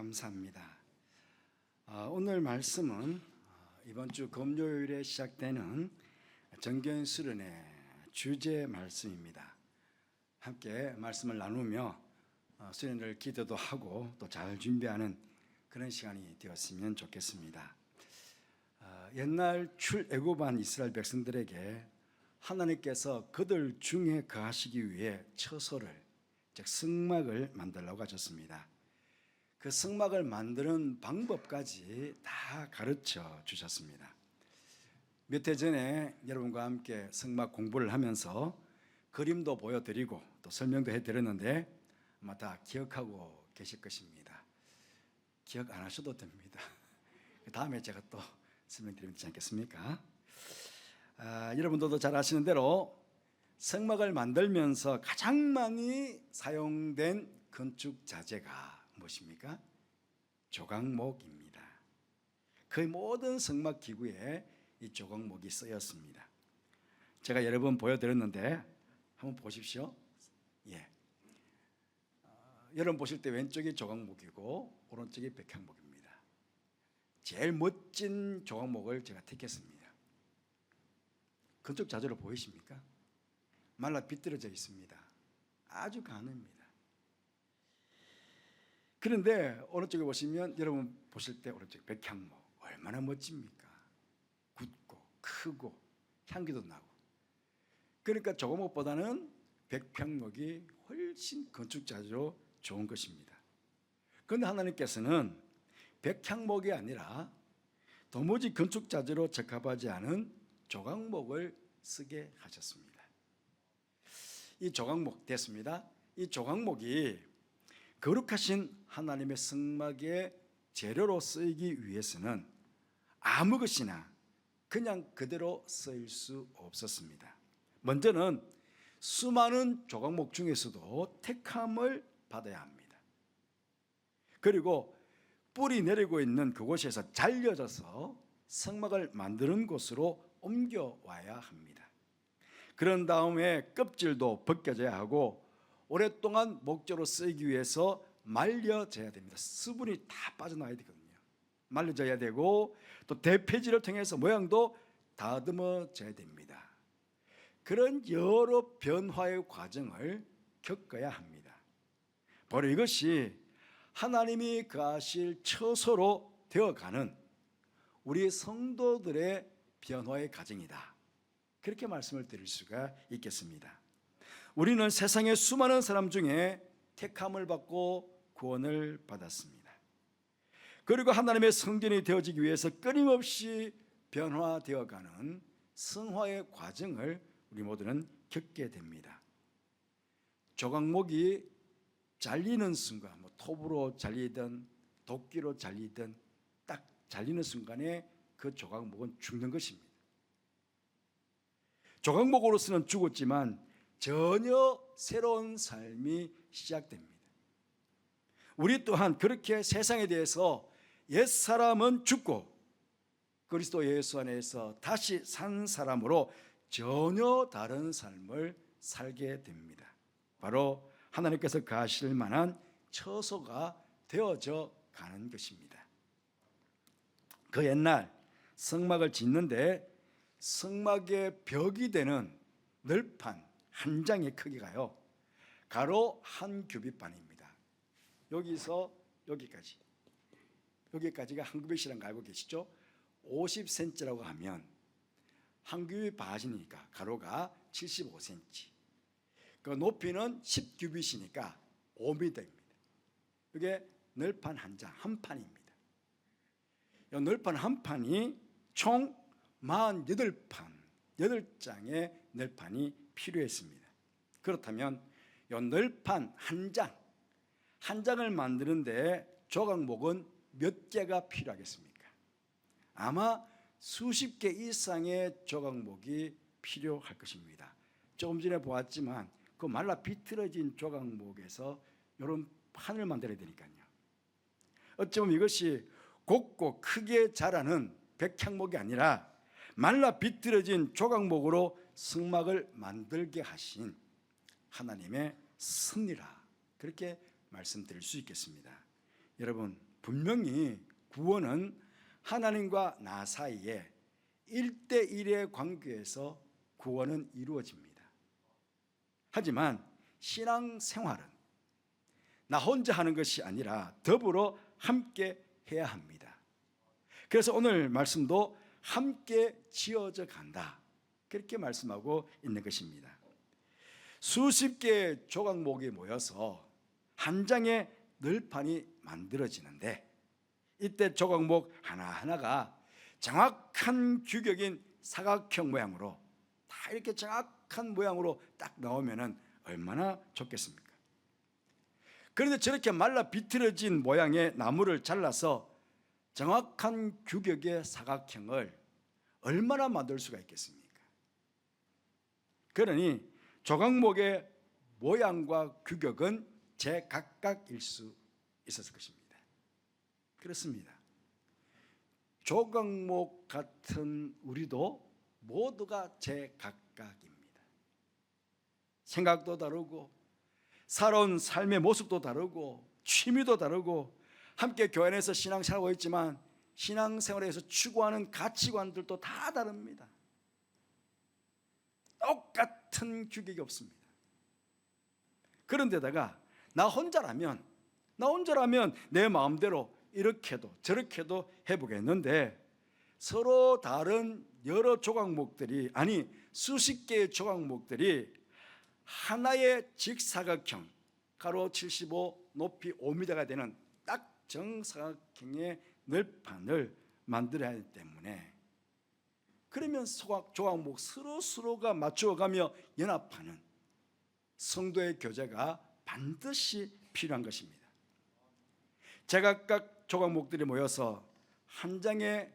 감사합니다. 오늘 말씀은 이번 주 금요일에 시작되는 정견 수련의 주제 말씀입니다. 함께 말씀을 나누며 수련을 기도도 하고 또 잘 준비하는 그런 시간이 되었으면 좋겠습니다. 옛날 출애굽한 이스라엘 백성들에게 하나님께서 그들 중에 거하시기 위해 처소를, 즉 성막을 만들라고 하셨습니다. 그 성막을 만드는 방법까지 다 가르쳐 주셨습니다. 몇 해 전에 여러분과 함께 성막 공부를 하면서 그림도 보여드리고 또 설명도 해드렸는데 아마 다 기억하고 계실 것입니다. 기억 안 하셔도 됩니다. 다음에 제가 또 설명드리면 되지 않겠습니까? 여러분들도 잘 아시는 대로 성막을 만들면서 가장 많이 사용된 건축 자재가 무엇입니까? 조각목입니다. 거의 모든 성막 기구에 이 조각목이 쓰였습니다. 제가 여러 번 보여드렸는데 한번 보십시오. 여러분 보실 때 왼쪽이 조각목이고 오른쪽이 백향목입니다. 제일 멋진 조각목을 제가 택했습니다. 건축 자재로 보이십니까? 말라 비뚤어져 있습니다. 아주 가늡니다. 그런데 오른쪽에 보시면 여러분 보실 때 오른쪽 백향목 얼마나 멋집니까? 굳고 크고 향기도 나고. 그러니까 조각목보다는 백향목이 훨씬 건축 자재로 좋은 것입니다. 그런데 하나님께서는 백향목이 아니라 도무지 건축 자재로 적합하지 않은 조각목을 쓰게 하셨습니다. 이 조각목 됐습니다. 이 조각목이 거룩하신 하나님의 성막의 재료로 쓰이기 위해서는 아무 것이나 그냥 그대로 쓰일 수 없었습니다. 먼저는 수많은 조각목 중에서도 택함을 받아야 합니다. 그리고 뿔이 내리고 있는 그곳에서 잘려져서 성막을 만드는 곳으로 옮겨와야 합니다. 그런 다음에 껍질도 벗겨져야 하고 오랫동안 목재로 쓰이기 위해서 말려져야 됩니다. 수분이 다 빠져나와야 되거든요. 말려져야 되고 또 대패질을 통해서 모양도 다듬어져야 됩니다. 그런 여러 변화의 과정을 겪어야 합니다. 바로 이것이 하나님이 거하실 처소로 되어가는 우리 성도들의 변화의 과정이다. 그렇게 말씀을 드릴 수가 있겠습니다. 우리는 세상의 수많은 사람 중에 택함을 받고 구원을 받았습니다. 그리고 하나님의 성전이 되어지기 위해서 끊임없이 변화되어가는 성화의 과정을 우리 모두는 겪게 됩니다. 조각목이 잘리는 순간, 톱으로 잘리든 도끼로 잘리든 딱 잘리는 순간에 그 조각목은 죽는 것입니다. 조각목으로서는 죽었지만 전혀 새로운 삶이 시작됩니다. 우리 또한 그렇게 세상에 대해서 옛사람은 죽고 그리스도 예수 안에서 다시 산 사람으로 전혀 다른 삶을 살게 됩니다. 바로 하나님께서 가실 만한 처소가 되어져 가는 것입니다. 그 옛날 성막을 짓는데 성막의 벽이 되는 널판 한 장의 크기가요, 가로 한 규빗반입니다. 여기서 여기까지가 한 규빗이라는 거 알고 계시죠? 50cm라고 하면 한 규빗 반이니까 가로가 75cm, 그 높이는 10규빗이니까 5m입니다. 이게 널판 한 장, 한 판입니다. 이 널판 한 판이 총 48판, 8장의 널판이 필요했습니다. 그렇다면 이 널판 한 장을 만드는데 조각목은 몇 개가 필요하겠습니까? 아마 수십 개 이상의 조각목이 필요할 것입니다. 조금 전에 보았지만 그 말라 비틀어진 조각목에서 이런 판을 만들어야 되니까요. 어쩌면 이것이 곱고 크게 자라는 백향목이 아니라 말라 비틀어진 조각목으로 성막을 만들게 하신 하나님의 섭리라, 그렇게 말씀드릴 수 있겠습니다. 여러분 분명히 구원은 하나님과 나 사이에 1대1의 관계에서 구원은 이루어집니다. 하지만 신앙생활은 나 혼자 하는 것이 아니라 더불어 함께 해야 합니다. 그래서 오늘 말씀도 함께 지어져 간다, 그렇게 말씀하고 있는 것입니다. 수십 개의 조각목이 모여서 한 장의 널판이 만들어지는데, 이때 조각목 하나하나가 정확한 규격인 사각형 모양으로 다 이렇게 정확한 모양으로 딱 나오면 얼마나 좋겠습니까? 그런데 저렇게 말라 비틀어진 모양의 나무를 잘라서 정확한 규격의 사각형을 얼마나 만들 수가 있겠습니까? 그러니 조각목의 모양과 규격은 제각각일 수 있었을 것입니다. 그렇습니다. 조각목 같은 우리도 모두가 제각각입니다. 생각도 다르고 살아온 삶의 모습도 다르고 취미도 다르고 함께 교회 안에서 신앙생활하고 있지만 신앙생활에서 추구하는 가치관들도 다 다릅니다. 똑같은 규격이 없습니다. 그런데다가 나 혼자라면 내 마음대로 이렇게도 저렇게도 해보겠는데, 서로 다른 여러 조각목들이, 아니 수십 개의 조각목들이 하나의 직사각형, 가로 75, 높이 5m가 되는 딱 정사각형의 널판을 만들어야 하기 때문에, 그러면 조각목 서로가 맞추어가며 연합하는 성도의 교제가 반드시 필요한 것입니다. 제각각 조각목들이 모여서 한 장의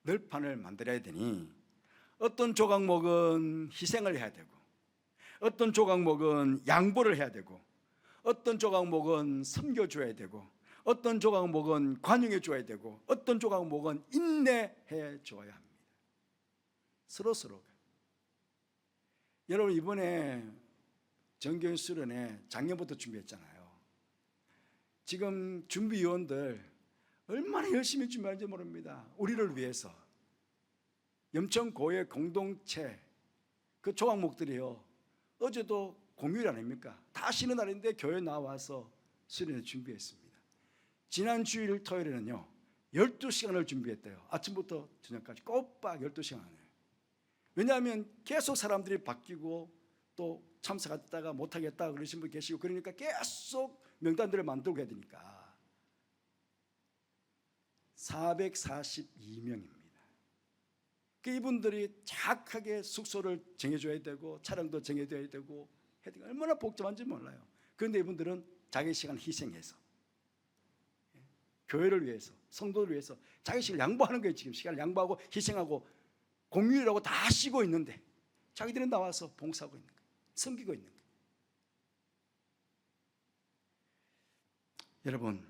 널판을 만들어야 되니, 어떤 조각목은 희생을 해야 되고, 어떤 조각목은 양보를 해야 되고, 어떤 조각목은 섬겨줘야 되고, 어떤 조각목은 관용해 줘야 되고, 어떤 조각목은 인내해 줘야 합니다. 서로가. 여러분, 이번에 정교인 수련회 작년부터 준비했잖아요. 지금 준비위원들 얼마나 열심히 준비하는지 모릅니다. 우리를 위해서. 염천고의 공동체 그 조각목들이요, 어제도 공휴일 아닙니까? 다 쉬는 날인데 교회 나와서 수련회 준비했습니다. 지난 주일 토요일에는요 12시간을 준비했대요. 아침부터 저녁까지 꼬박 12시간을. 왜냐하면 계속 사람들이 바뀌고 또 참석하다가 못하겠다 그러신 분 계시고, 그러니까 계속 명단들을 만들고 해야 되니까 442명입니다. 이분들이 정확하게 숙소를 정해줘야 되고 차량도 정해줘야 되고 해야 되고 얼마나 복잡한지 몰라요. 그런데 이분들은 자기 시간을 희생해서 교회를 위해서, 성도를 위해서 자기 시간을 양보하는 거예요. 지금 시간을 양보하고 희생하고 공휴일이라고 다 쉬고 있는데 자기들은 나와서 봉사하고 있는 거예요. 섬기고 있는 거예요. 여러분,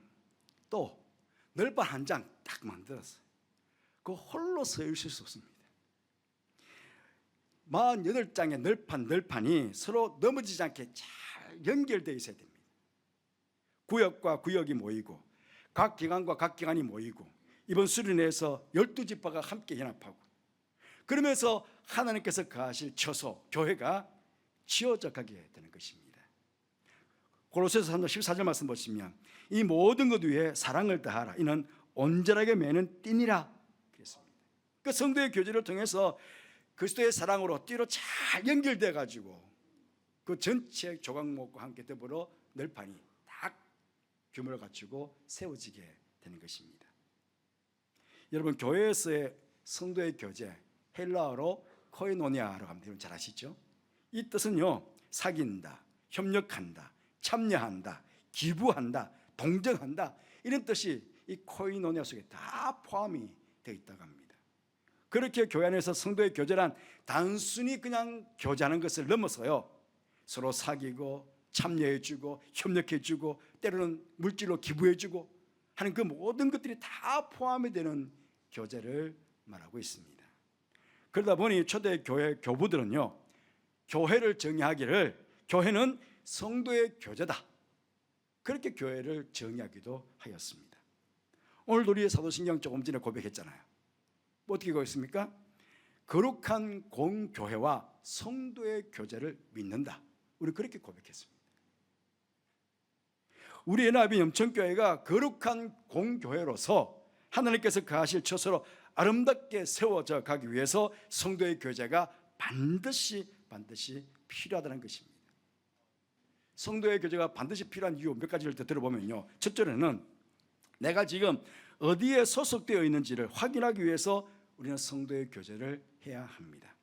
또 널판 한 장 딱 만들었어요. 그 홀로 서 있을 수 없습니다. 48장의 널판이 서로 넘어지지 않게 잘 연결되어 있어야 됩니다. 구역과 구역이 모이고 각 기관과 각 기관이 모이고 이번 수련회에서 12지파가 함께 연합하고, 그러면서 하나님께서 거하실 처소 교회가 지어져 가게 되는 것입니다. 고로새서 3장 14절 말씀 보시면 이 모든 것 위에 사랑을 다하라, 이는 온전하게 매는 띠니라 그랬습니다. 그 성도의 교제를 통해서 그리스도의 사랑으로 띠로 잘 연결돼 가지고 그 전체 조각목과 함께 더불어 널판이 딱 규모를 갖추고 세워지게 되는 것입니다. 여러분, 교회에서의 성도의 교제, 헬라어로 코이노니아라고 합니다. 여러분 잘 아시죠? 이 뜻은요, 사귄다, 협력한다, 참여한다, 기부한다, 동정한다, 이런 뜻이 이 코이노니아 속에 다 포함이 되어 있다고 합니다. 그렇게 교회 안에서 성도의 교제란 단순히 그냥 교제하는 것을 넘어서요, 서로 사귀고 참여해주고 협력해주고 때로는 물질로 기부해주고 하는 그 모든 것들이 다 포함이 되는 교제를 말하고 있습니다. 그러다 보니 초대 교회 교부들은요, 교회를 정의하기를 교회는 성도의 교제다, 그렇게 교회를 정의하기도 하였습니다. 오늘도 우리 사도신경 조금 전에 고백했잖아요. 뭐 어떻게 고백했습니까? 거룩한 공교회와 성도의 교제를 믿는다. 우리 그렇게 고백했습니다. 우리 연합인 염천교회가 거룩한 공교회로서 하나님께서 거하실 처소로 아름답게 세워져 가기 위해서 성도의 교제가 반드시 필요하다는 것입니다. 성도의 교제가 반드시 필요한 이유 몇 가지를 더 들어보면요, 첫째로는 내가 지금 어디에 소속되어 있는지를 확인하기 위해서 우리는 성도의 교제를 해야 합니다.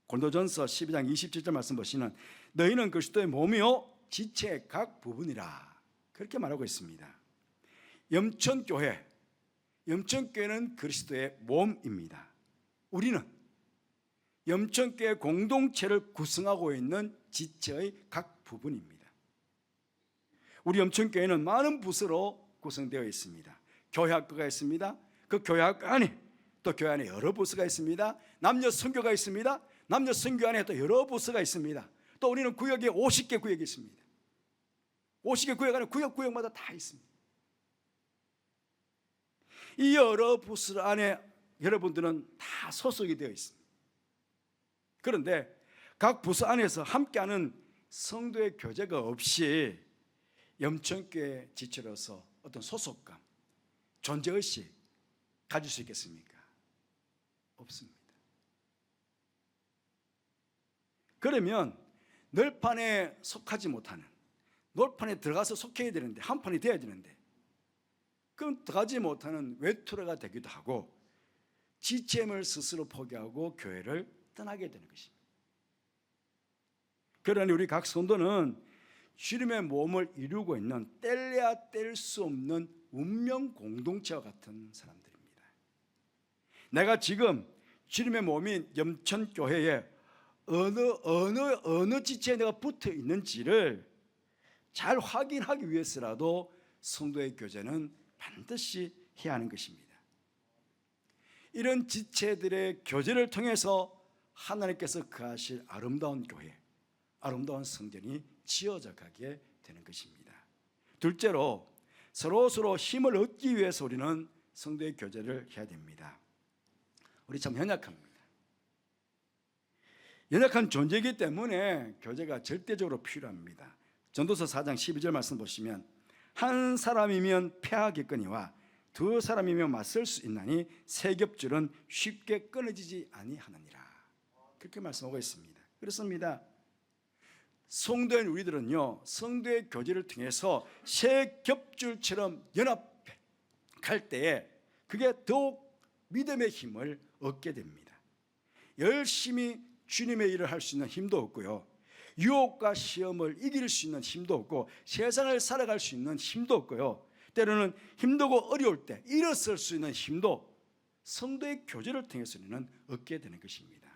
고린도전서 12장 27절 말씀 보시면 너희는 그리스도의 몸이요 지체의 각 부분이라 그렇게 말하고 있습니다. 염천교회는 그리스도의 몸입니다. 우리는 염천교회 공동체를 구성하고 있는 지체의 각 부분입니다. 우리 염천교회는 많은 부서로 구성되어 있습니다. 교회학교가 있습니다. 그 교회학교 안에 또 교회 안에 여러 부서가 있습니다. 남녀 선교가 있습니다. 남녀 선교 안에 또 여러 부서가 있습니다. 또 우리는 구역에 50개 구역이 있습니다. 50개 구역 안에 구역마다 다 있습니다. 이 여러 부서 안에 여러분들은 다 소속이 되어 있습니다. 그런데 각 부서 안에서 함께하는 성도의 교제가 없이 염천교회 지체로서 어떤 소속감, 존재의식 가질 수 있겠습니까? 없습니다. 그러면 널판에 속하지 못하는, 널판에 들어가서 속해야 되는데, 한판이 돼야 되는데, 그럼 들어가지 못하는 외투라가 되기도 하고 지체임을 스스로 포기하고 교회를 떠나게 되는 것입니다. 그러니 우리 각 성도는 주님의 몸을 이루고 있는 뗄래야 뗄 수 없는 운명 공동체와 같은 사람들입니다. 내가 지금 주님의 몸인 염천교회에 어느 지체에 내가 붙어 있는지를 잘 확인하기 위해서라도 성도의 교제는 반드시 해야 하는 것입니다. 이런 지체들의 교제를 통해서 하나님께서 거하실 아름다운 교회, 아름다운 성전이 지어져 가게 되는 것입니다. 둘째로 서로 힘을 얻기 위해서 우리는 성도의 교제를 해야 됩니다. 우리 참 연약합니다. 연약한 존재이기 때문에 교제가 절대적으로 필요합니다. 전도서 4장 12절 말씀 보시면 한 사람이면 패하겠거니와 두 사람이면 맞설 수 있나니 세 겹줄은 쉽게 끊어지지 아니하느니라. 그렇게 말씀하고 있습니다. 그렇습니다. 성도인 우리들은요, 성도의 교제를 통해서 세 겹줄처럼 연합할 때에 그게 더욱 믿음의 힘을 얻게 됩니다. 열심히 주님의 일을 할 수 있는 힘도 없고요, 유혹과 시험을 이길 수 있는 힘도 없고 세상을 살아갈 수 있는 힘도 없고요, 때로는 힘들고 어려울 때 일어설 수 있는 힘도 성도의 교제를 통해서 우리는 얻게 되는 것입니다.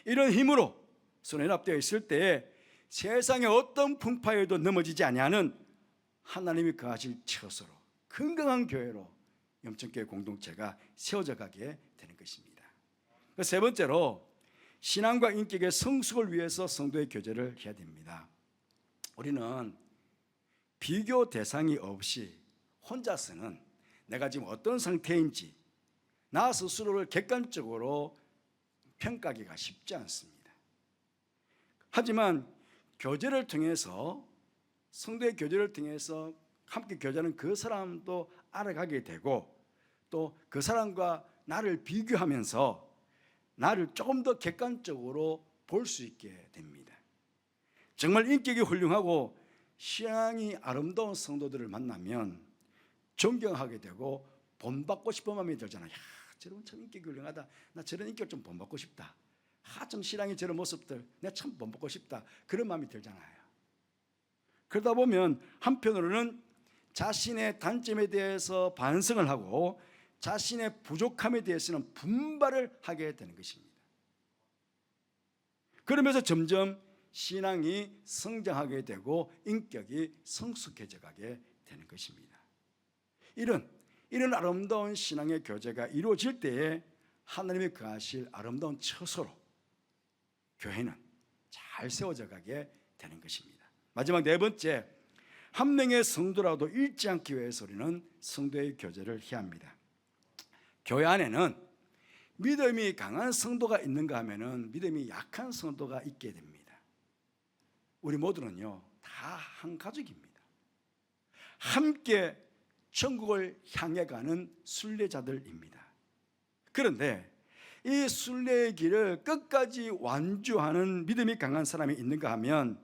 이런 힘으로 서로 연합되어 있을 때에 세상의 어떤 풍파에도 넘어지지 아니하는 하나님이 거하실 처소로 건강한 교회로 염천교회 공동체가 세워져 가게 되는 것입니다. 세 번째로 신앙과 인격의 성숙을 위해서 성도의 교제를 해야 됩니다. 우리는 비교 대상이 없이 혼자서는 내가 지금 어떤 상태인지 나 스스로를 객관적으로 평가하기가 쉽지 않습니다. 하지만 교제를 통해서, 성도의 교제를 통해서 함께 교제하는 그 사람도 알아가게 되고 또 그 사람과 나를 비교하면서 나를 조금 더 객관적으로 볼 수 있게 됩니다. 정말 인격이 훌륭하고 신앙이 아름다운 성도들을 만나면 존경하게 되고 본받고 싶은 마음이 들잖아요. 야, 저런 참 인격이 훌륭하다. 나 저런 인격을 좀 본받고 싶다. 좀 신앙의 저런 모습들 내가 참 본받고 싶다. 그런 마음이 들잖아요. 그러다 보면 한편으로는 자신의 단점에 대해서 반성을 하고 자신의 부족함에 대해서는 분발을 하게 되는 것입니다. 그러면서 점점 신앙이 성장하게 되고 인격이 성숙해져 가게 되는 것입니다. 이런 아름다운 신앙의 교제가 이루어질 때에 하나님이 거하실 아름다운 처소로 교회는 잘 세워져 가게 되는 것입니다. 마지막 네 번째, 한 명의 성도라도 잃지 않기 위해서 우리는 성도의 교제를 해야 합니다. 교회 안에는 믿음이 강한 성도가 있는가 하면은 믿음이 약한 성도가 있게 됩니다. 우리 모두는요 다 한 가족입니다. 함께 천국을 향해 가는 순례자들입니다. 그런데 이 순례의 길을 끝까지 완주하는 믿음이 강한 사람이 있는가 하면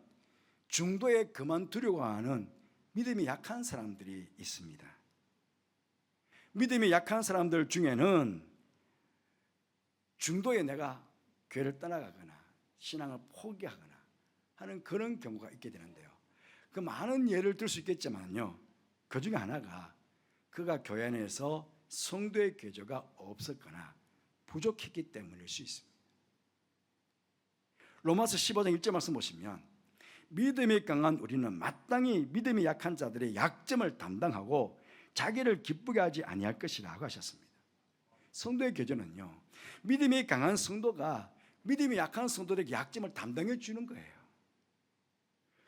중도에 그만두려고 하는 믿음이 약한 사람들이 있습니다. 믿음이 약한 사람들 중에는 중도에 내가 교회를 떠나가거나 신앙을 포기하거나 하는 그런 경우가 있게 되는데요. 그 많은 예를 들 수 있겠지만요, 그 중에 하나가 그가 교회 안에서 성도의 교제가 없었거나 부족했기 때문일 수 있습니다. 로마서 15장 1절 말씀 보시면 믿음이 강한 우리는 마땅히 믿음이 약한 자들의 약점을 담당하고 자기를 기쁘게 하지 아니할 것이라고 하셨습니다. 성도의 교제는요, 믿음이 강한 성도가 믿음이 약한 성도들에게 약점을 담당해 주는 거예요.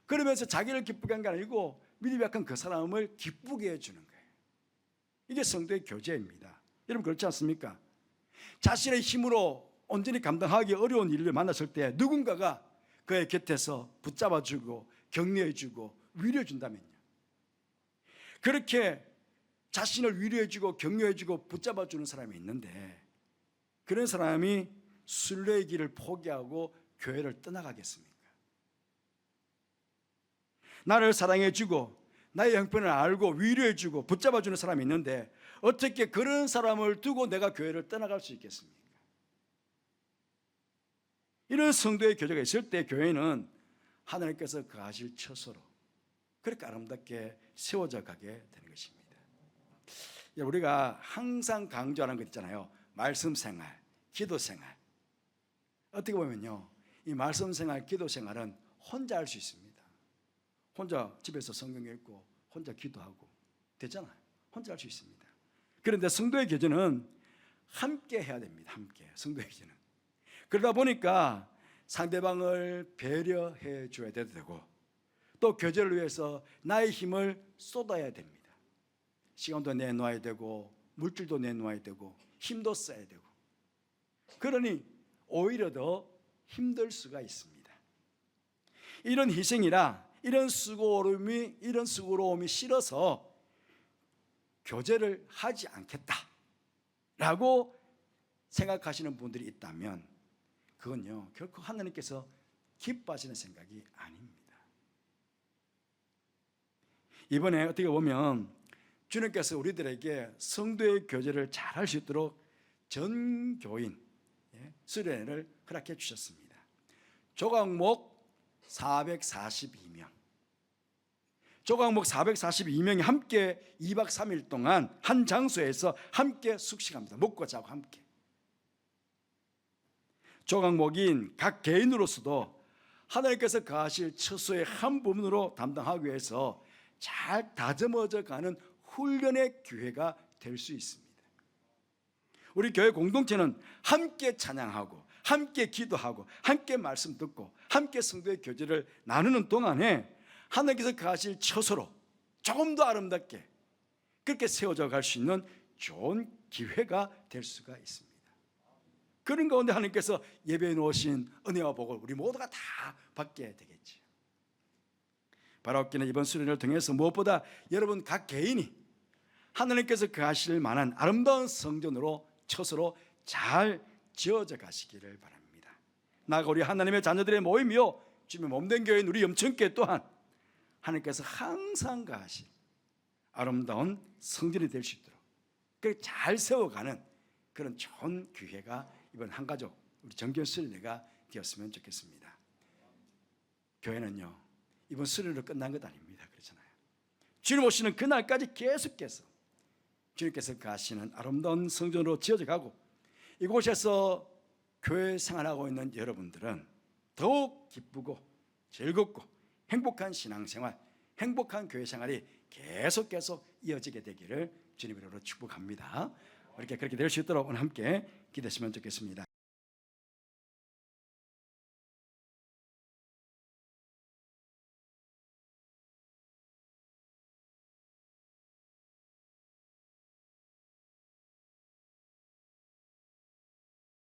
그러면서 자기를 기쁘게 한 게 아니고 믿음이 약한 그 사람을 기쁘게 해주는 거예요. 이게 성도의 교제입니다. 여러분 그렇지 않습니까? 자신의 힘으로 온전히 감당하기 어려운 일을 만났을 때 누군가가 그의 곁에서 붙잡아주고 격려해주고 위로해준다면요, 그렇게 자신을 위로해주고 격려해주고 붙잡아주는 사람이 있는데 그런 사람이 순례의 길을 포기하고 교회를 떠나가겠습니까? 나를 사랑해주고 나의 형편을 알고 위로해주고 붙잡아주는 사람이 있는데 어떻게 그런 사람을 두고 내가 교회를 떠나갈 수 있겠습니까? 이런 성도의 교제가 있을 때 교회는 하나님께서 거하실 처소로 그렇게 아름답게 세워져 가게 되는 것입니다. 우리가 항상 강조하는 것 있잖아요. 말씀 생활, 기도 생활. 어떻게 보면요, 이 말씀 생활, 기도 생활은 혼자 할 수 있습니다. 혼자 집에서 성경 읽고 혼자 기도하고 되잖아요. 혼자 할 수 있습니다. 그런데 성도의 교제는 함께 해야 됩니다. 함께 성도의 교제는. 그러다 보니까 상대방을 배려해 줘야 되고 또 교제를 위해서 나의 힘을 쏟아야 됩니다. 시간도 내놓아야 되고 물질도 내놓아야 되고 힘도 써야 되고, 그러니 오히려 더 힘들 수가 있습니다. 이런 희생이라 이런 수고로움이 싫어서 교제를 하지 않겠다라고 생각하시는 분들이 있다면 그건요 결코 하나님께서 기뻐하시는 생각이 아닙니다. 이번에 어떻게 보면 주님께서 우리들에게 성도의 교제를 잘 할 수 있도록 전교인 수련회를 허락해 주셨습니다. 조각목 442명, 조각목 442명이 함께 2박 3일 동안 한 장소에서 함께 숙식합니다. 먹고 자고 함께. 조각목인 각 개인으로서도 하나님께서 거하실 처소의 한 부분으로 담당하기 위해서 잘 다듬어져 가는 훈련의 교회가 될 수 있습니다. 우리 교회 공동체는 함께 찬양하고 함께 기도하고 함께 말씀 듣고 함께 성도의 교제를 나누는 동안에 하나님께서 거하실 처소로 조금 더 아름답게 그렇게 세워져 갈 수 있는 좋은 기회가 될 수가 있습니다. 그런 가운데 하나님께서 예배해 놓으신 은혜와 복을 우리 모두가 다 받게 되겠죠. 바라옵기는 이번 수련을 통해서 무엇보다 여러분 각 개인이 하나님께서 거하실 만한 아름다운 성전으로 처소로 잘 지어져 가시기를 바랍니다. 나아가 우리 하나님의 자녀들의 모임이요 주님의 몸된 교회인 우리 염천교회 또한 하나님께서 항상 거하실 아름다운 성전이 될 수 있도록 그렇게 잘 세워가는 그런 좋은 기회가 이번 한가족 우리 정교 수련회가 되었으면 좋겠습니다. 교회는요 이번 수련회로 끝난 것 아닙니다. 그렇잖아요. 주님 오시는 그날까지 계속해서 주님께서 거하시는 아름다운 성전으로 지어져 가고 이곳에서 교회 생활하고 있는 여러분들은 더욱 기쁘고 즐겁고 행복한 신앙생활, 행복한 교회 생활이 계속 이어지게 되기를 주님 이름으로 축복합니다. 이렇게 그렇게 될 수 있도록 오늘 함께 기도했으면 좋겠습니다.